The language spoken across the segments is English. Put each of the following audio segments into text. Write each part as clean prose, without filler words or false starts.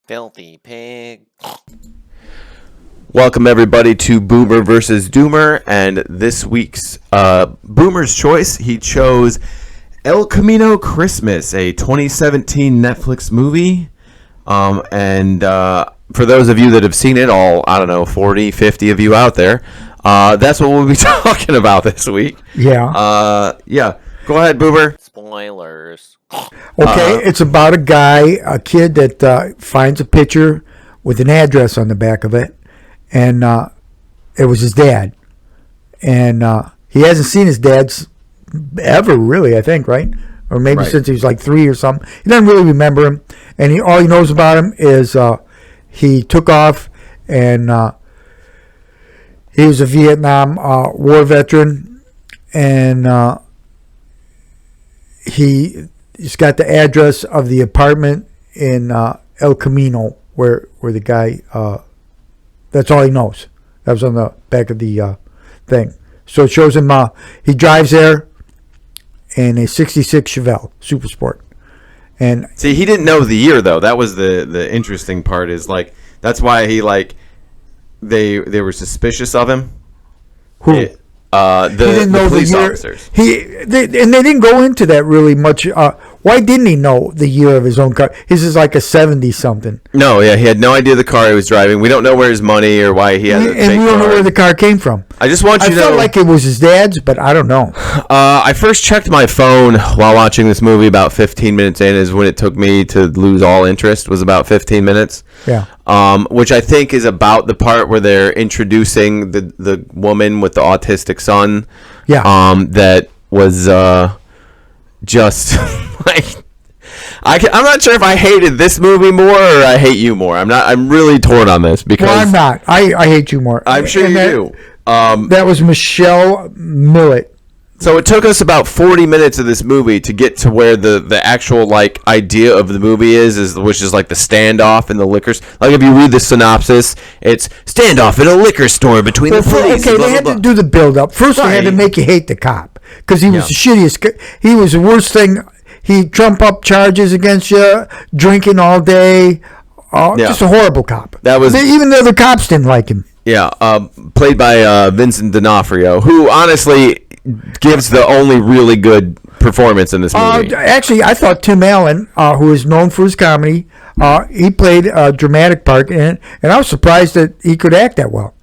Filthy pig. Welcome everybody to Boomer versus Doomer, and this week's Boomer's choice, he chose El Camino Christmas, a 2017 Netflix movie. And for those of you that have seen it, all, 40, 50 of you out there, that's what we'll be talking about this week. Yeah. Go ahead, Boomer. Spoilers. Okay, it's about a kid that finds a picture with an address on the back of it, and it was his dad. And he hasn't seen his dad's ever, really, I think, right? Or maybe since he was like 3 or something. He doesn't really remember him, and all he knows about him is he took off, and he was a Vietnam War veteran, and he's got the address of the apartment in El Camino where the guy, that's all he knows. That was on the back of the thing. So it shows him, he drives there in a 66 Chevelle Super Sport. And see, he didn't know the year, though. That was the interesting part, is like, that's why he, like, they were suspicious of him. who? The police officers. They didn't go into that really much. Why didn't he know the year of his own car? His is like a 70-something. No, yeah, he had no idea the car he was driving. We don't know where his money or why he had a fake and we don't know car. where the car came from. I just want you to know. I felt like it was his dad's, but I don't know. I first checked my phone while watching this movie about 15 minutes in, is when it took me to lose all interest, was about 15 minutes. Yeah. Which I think is about the part where they're introducing the woman with the autistic son. Yeah. That was just like, I'm not sure if I hated this movie more or I hate you more. I'm really torn on this because. Well, I'm not. I hate you more. I'm sure you do. That was Michelle Millett. So it took us about 40 minutes of this movie to get to where the actual, like, idea of the movie is which is like the standoff in the liquor store. Like, if you read the synopsis, it's standoff in a liquor store between the police. Okay, blah, they had blah, to blah. do the build-up. First, they had to make you hate the cop because he was the shittiest. He was the worst thing. He trump up charges against you, drinking all day. Just a horrible cop. That was even the other cops didn't like him. Yeah, played by Vincent D'Onofrio, who honestly gives the only really good performance in this movie. Actually, I thought Tim Allen, who is known for his comedy, he played a dramatic part in it, and I was surprised that he could act that well.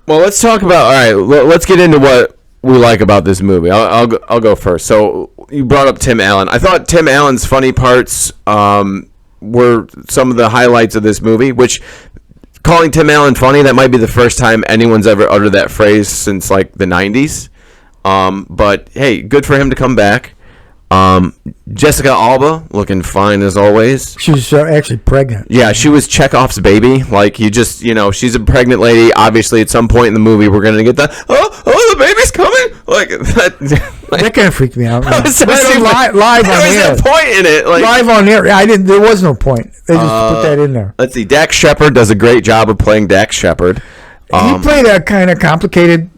Well, let's talk about. All right, let's get into what we like about this movie. I'll go first. So you brought up Tim Allen. I thought Tim Allen's funny parts were some of the highlights of this movie, which. Calling Tim Allen funny, that might be the first time anyone's ever uttered that phrase since, like, the 90s. But, hey, good for him to come back. Jessica Alba, looking fine as always. She was actually pregnant. Yeah, she was Chekhov's baby. Like, she's a pregnant lady. Obviously, at some point in the movie, we're going to get the baby's coming. Like, that kind of freaked me out. Live on air. There's no point in it. Like, live on air. There was no point. They just put that in there. Let's see. Dax Shepard does a great job of playing Dax Shepard. He played a kind of complicated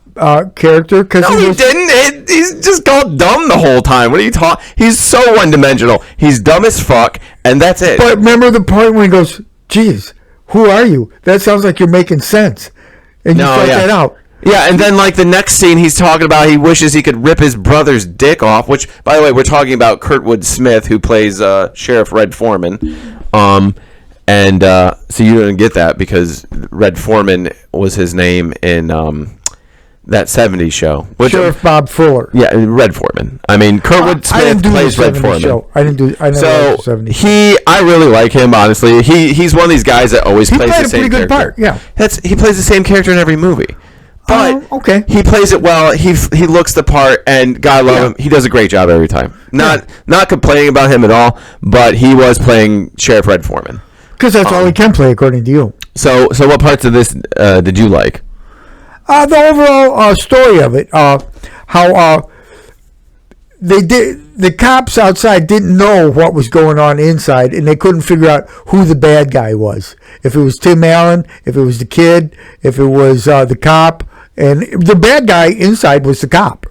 character. No, he didn't. He's just called dumb the whole time. What are you talking? He's so one-dimensional. He's dumb as fuck, and that's it. But remember the point when he goes, geez, who are you? That sounds like you're making sense. And you start that out. Yeah, and then, like, the next scene, he's talking about he wishes he could rip his brother's dick off, which, by the way, we're talking about Kurtwood Smith, who plays Sheriff Red Foreman. So you didn't get that because Red Foreman was his name in that 70s show. Sheriff Bob Fuller. Yeah, Red Foreman. I mean, Kurtwood Smith plays Red Foreman. Show. I never watched the 70s show. I really like him, honestly. He's one of these guys that always plays the same character. He played a pretty good part, yeah. He plays the same character in every movie. But okay. He plays it well. He looks the part, and God love him. He does a great job every time. Not complaining about him at all, but he was playing Sheriff Red Foreman. Because that's all he can play, according to you. So what parts of this did you like? The overall story of it, how the cops outside didn't know what was going on inside, and they couldn't figure out who the bad guy was. If it was Tim Allen, if it was the kid, if it was the cop, and the bad guy inside was the cop.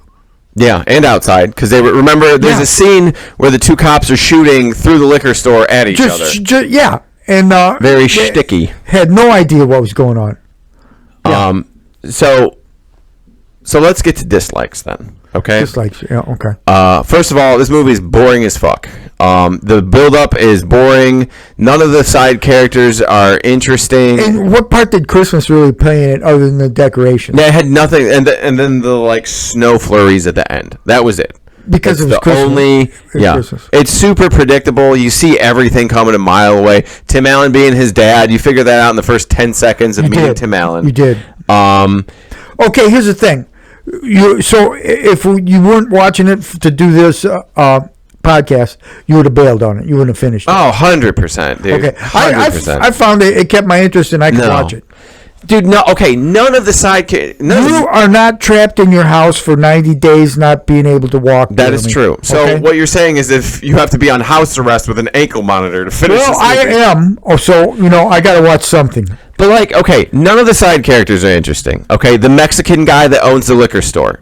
Yeah, and outside, because remember, there's a scene where the two cops are shooting through the liquor store at each other. Yeah. and very they shticky. had no idea what was going on. Yeah. So let's get to dislikes then. Okay. Dislikes. Yeah. Okay. First of all, this movie is boring as fuck. The build-up is boring. None of the side characters are interesting. And what part did Christmas really play in it other than the decoration? They had nothing, and then the like snow flurries at the end. That was it. Because That's it was Christmas. Christmas. It's super predictable. You see everything coming a mile away. Tim Allen being his dad, you figure that out in the first 10 seconds of meeting Tim Allen. You did. Okay, here's the thing. So if you weren't watching it to do this podcast, you would have bailed on it. You wouldn't have finished it. Oh, 100%, dude. Okay. 100%. I found it kept my interest and I could watch it. Dude, no, okay, none of the side characters... You are not trapped in your house for 90 days not being able to walk. That is true. So what you're saying is if you have to be on house arrest with an ankle monitor to finish this movie. I am. So, I got to watch something. But, like, okay, none of the side characters are interesting. Okay, the Mexican guy that owns the liquor store.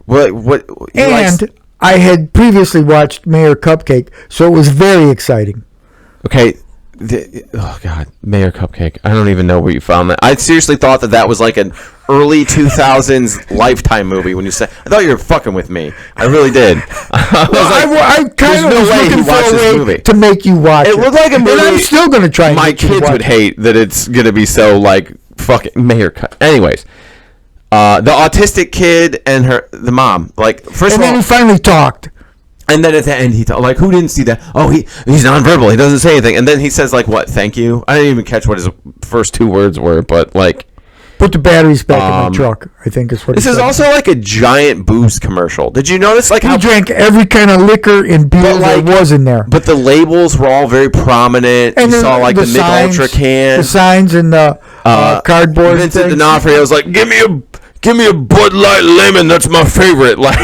I had previously watched Mayor Cupcake, so it was very exciting. Okay. Oh God, Mayor Cupcake! I don't even know where you found that. I seriously thought that was like an early 2000s Lifetime movie. When you said, I thought you were fucking with me. I really did. I kind of was looking for a way to make you watch it. It looked like a movie. And I'm still going to try. My kids would hate that it's going to be so like fucking Mayor Cut. Anyways, the autistic kid and the mom. Like first of all, and then he finally talked. And then at the end, like, who didn't see that? Oh, he's nonverbal. He doesn't say anything. And then he says, like, what? Thank you. I didn't even catch what his first two words were, but like, put the batteries back in my truck. I think is what. This is also like a giant booze commercial. Did you notice, like, he drank every kind of liquor and beer that was in there? But the labels were all very prominent. And you saw like the Mick Ultra can, the signs, and the cardboard. Vincent D'Onofrio was like, "Give me a Bud Light Lemon. That's my favorite." Like.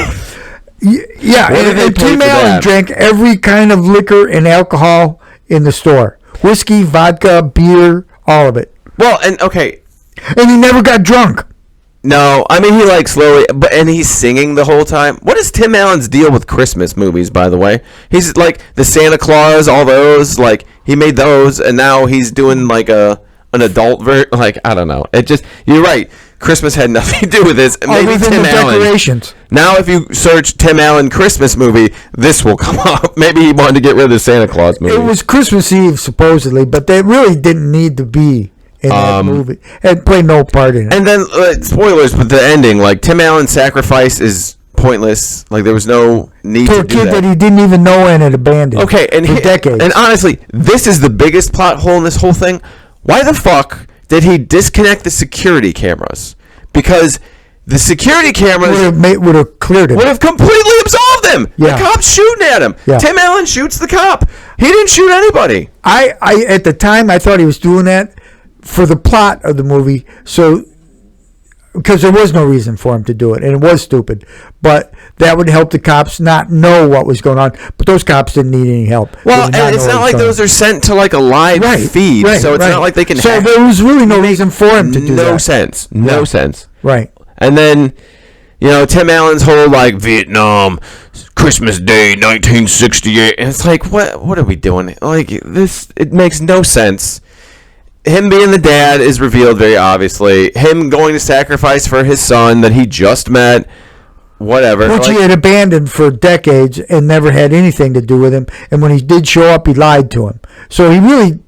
Yeah, and Tim Allen drank every kind of liquor and alcohol in the store. Whiskey, vodka, beer, all of it. Well, and okay. And he never got drunk. No, I mean, he like slowly, and he's singing the whole time. What is Tim Allen's deal with Christmas movies, by the way? He's like the Santa Claus, all those, like, he made those, and now he's doing like an adult version. Like, I don't know. It just, you're right. Christmas had nothing to do with this. Maybe Tim Allen. Decorations. Now, if you search Tim Allen Christmas movie, this will come up. Maybe he wanted to get rid of the Santa Claus movie. It was Christmas Eve, supposedly, but they really didn't need to be in that movie. It played no part in it. And then, spoilers, but the ending, like, Tim Allen's sacrifice is pointless. Like, there was no need to do that. To a kid that he didn't even know and had abandoned. Okay, and for decades. And honestly, this is the biggest plot hole in this whole thing. Why the fuck did he disconnect the security cameras? Because the security cameras would have cleared him. Would have completely absolved him. Yeah. The cop's shooting at him. Yeah. Tim Allen shoots the cop. He didn't shoot anybody. I at the time I thought he was doing that for the plot of the movie, so because there was no reason for him to do it, and it was stupid. But that would help the cops not know what was going on. But those cops didn't need any help. Well, and it's not like those are sent to like a live feed, so it's not like they can. So there was really no reason for him to do that. No sense. Right. And then, Tim Allen's whole like Vietnam, Christmas Day, 1968, and it's like, what are we doing? Like this, it makes no sense. Him being the dad is revealed very obviously. Him going to sacrifice for his son that he just met, whatever. Which he had abandoned for decades and never had anything to do with him. And when he did show up, he lied to him. So he really,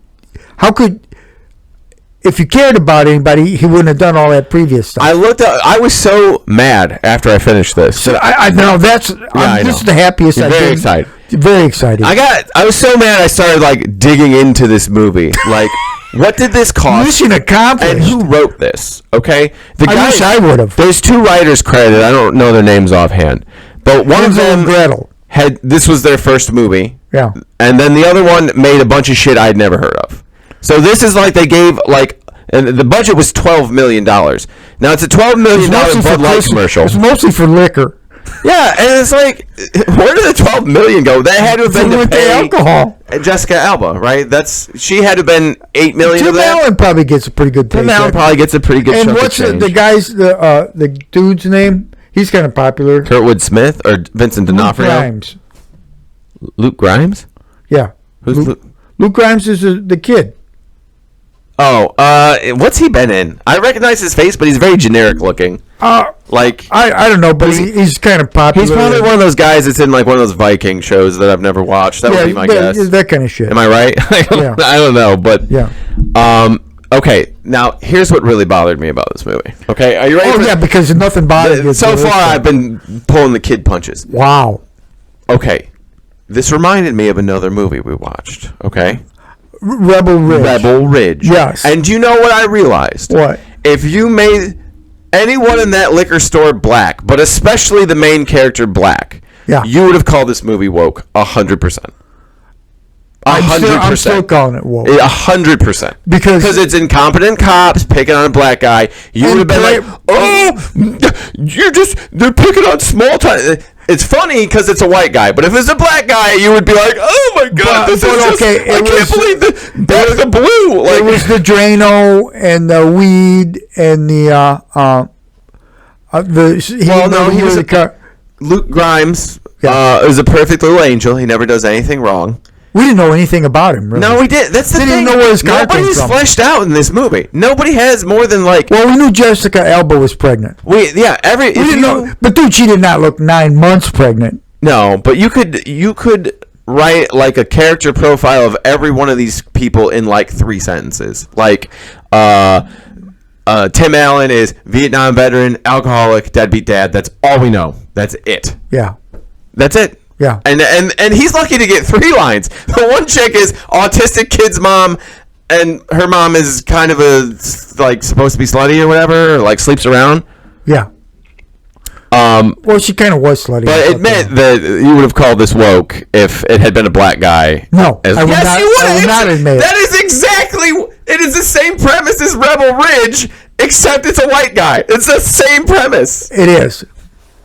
if you cared about anybody, he wouldn't have done all that previous stuff. I was so mad after I finished this. So I know this is the happiest I've been. Very excited. Very excited. I was so mad I started like digging into this movie. Like, what did this cost? Mission accomplished. And who wrote this? Okay, I wish I would have. There's two writers credited. I don't know their names offhand, but one of them this was their first movie. Yeah, and then the other one made a bunch of shit I'd never heard of. So this is like they gave like, and the budget was $12 million. Now it's a $12 million Bud Light commercial. It's mostly for liquor. Yeah, and it's like, where did the $12 million go? That had to have been to pay alcohol. Jessica Alba, right? She had to have been $8 million. Tim Allen probably gets a pretty good paycheck. Tim Allen probably gets a pretty good. And what's the guy's the dude's name? He's kind of popular. Kurtwood Smith or Vincent D'Onofrio? Luke Grimes. Luke Grimes? Yeah. Who's Luke? Luke Grimes is the kid. What's he been in? I recognize his face, but he's very generic looking. Like I don't know, but he's kind of popular. he's probably one of those guys that's in like one of those Viking shows that I've never watched. That would be my guess. That kind of shit. Am I right? Yeah. I don't know, but Yeah. Okay, now here's what really bothered me about this movie. Okay, are you ready? Oh yeah, because nothing bothers you. So far, I've been pulling the kid punches. Wow. Okay, this reminded me of another movie we watched. Okay, Rebel Ridge. Rebel Ridge. Yes. And you know what I realized? What? If you made anyone in that liquor store black, but especially the main character black, Yeah. you would have called this movie woke 100%. I'm still calling it woke. 100%. Because it's incompetent cops picking on a black guy. You would have been like, oh, they're picking on small time. It's funny because it's a white guy, but if it's a black guy, you would be like, oh my god, this is just, I can't believe they're the blue. Like, it was the Drano and the weed and he was Luke Grimes is a perfect little angel. He never does anything wrong. We didn't know anything about him, really. No, we did. That's the thing. Didn't even know where his car came Nobody's from. fleshed out in this movie. Nobody has more than like. Well, we knew Jessica Alba was pregnant. We didn't know, but dude, she did not look 9 months pregnant. No, but you could write like a character profile of every one of these people in like 3 sentences. Like, Tim Allen is Vietnam veteran, alcoholic, deadbeat dad. That's all we know. That's it. Yeah. That's it. Yeah. And he's lucky to get 3 lines. The one chick is autistic kid's mom, and her mom is kind of supposed to be slutty or whatever, or like sleeps around. Yeah. Well, she kind of was slutty. But admit that you would have called this woke if it had been a black guy. No, I would not admit it. That is exactly. It is the same premise as Rebel Ridge, except it's a white guy. It's the same premise. It is.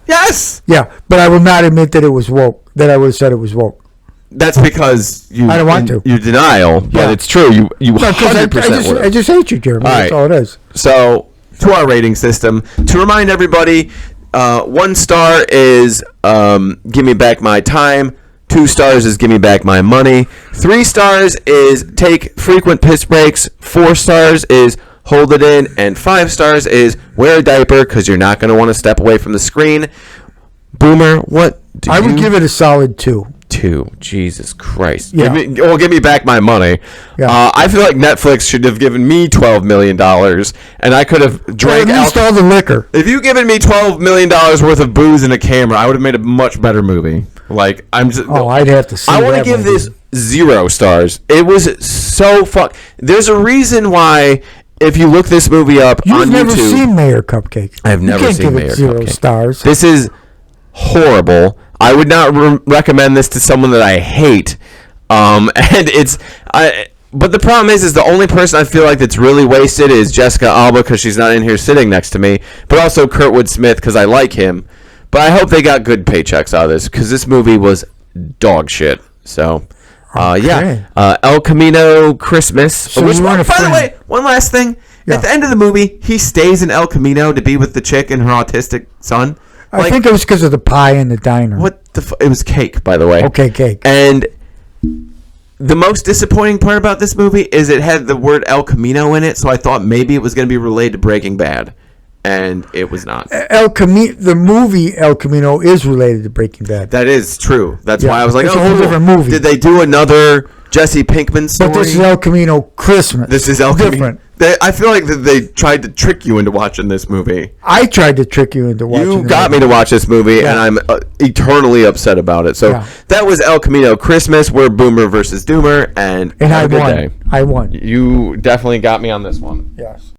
Yes. Yeah, but I will not admit that it was woke. That I would have said it was woke. That's because I don't want to. Your denial, but Yeah. it's true. You 100% would. I just hate you, Jeremy. All That's right. all it is. So, to our rating system, to remind everybody, 1 star is give me back my time. 2 stars is give me back my money. 3 stars is take frequent piss breaks. 4 stars is hold it in. And 5 stars is wear a diaper because you're not going to want to step away from the screen. Boomer, what do I would give it a solid 2. 2. Jesus Christ. Yeah. Give me back my money. Yeah. I feel like Netflix should have given me $12 million, and I could have drank at least all the liquor. If you given me $12 million worth of booze and a camera, I would have made a much better movie. Like, I'm just. Oh, I'd have to see. I want to that give movie. this 0 stars. It was so There's a reason why. If you look this movie up You've on YouTube, never seen Mayor Cupcake. I've never you can't seen give Mayor it 0 Cupcake. stars. This is horrible. I would not recommend this to someone that I hate. And but the problem is the only person I feel like that's really wasted is Jessica Alba because she's not in here sitting next to me, but also Kurtwood Smith because I like him. But I hope they got good paychecks out of this because this movie was dog shit. So, Okay. El Camino Christmas. So Which you one, weren't by a the fan. way, one last thing. Yeah. At the end of the movie, he stays in El Camino to be with the chick and her autistic son. I think it was because of the pie in the diner. What the it was cake, by the way. Okay, cake. And the most disappointing part about this movie is it had the word El Camino in it, so I thought maybe it was going to be related to Breaking Bad, and it was not. The movie El Camino is related to Breaking Bad. That is true. That's Yeah, why I was like, it's a oh, whole cool. different movie. Did they do another Jesse Pinkman story? But this is El Camino Christmas. This is El Camino. Different. I feel like that they tried to trick you into watching this movie. I tried to trick you into watching You the got movie. me to watch this movie, Yeah. and I'm eternally upset about it. So Yeah. that was El Camino Christmas. We're Boomer versus Doomer, and And have I a good won. day. I won. You definitely got me on this one. Yes.